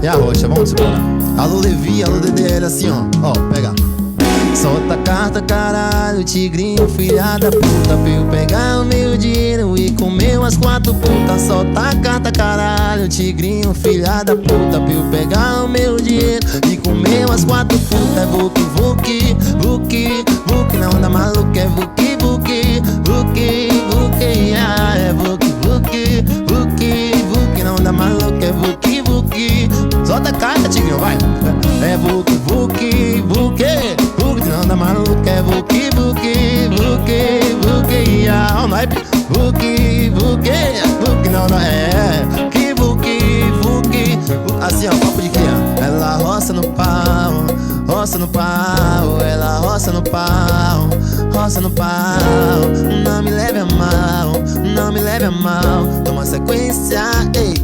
E a rocha, vamos embora. Alô Levi, alô DDL, assim ó, pega. Solta a carta, caralho, tigrinho, filha da puta, pra eu pegar o meu dinheiro e comer umas 4 putas. Solta a carta, caralho, tigrinho, filha da puta, pra eu pegar o meu dinheiro e comer umas 4 putas. É vuki, vuki, vuki, vuki, na onda maluca é vuki, vuki, vuki, vuki, é vuki, vuki, vuki, vuki, na onda maluca é vuki, vuki. Solta a carta, tigrinho, vai. É vuki, vuki, vuki, vuki, na onda maluca é vuki, vuki, vuki, vuki, ó, naipe. Vuki, vuki, vuki, não, que vuki, vuki. Assim ó, papo de criança. Ela roça no pau, roça no pau, ela roça no pau, roça no pau. Não me leve a mal, não me leve a mal. Toma sequência, ei,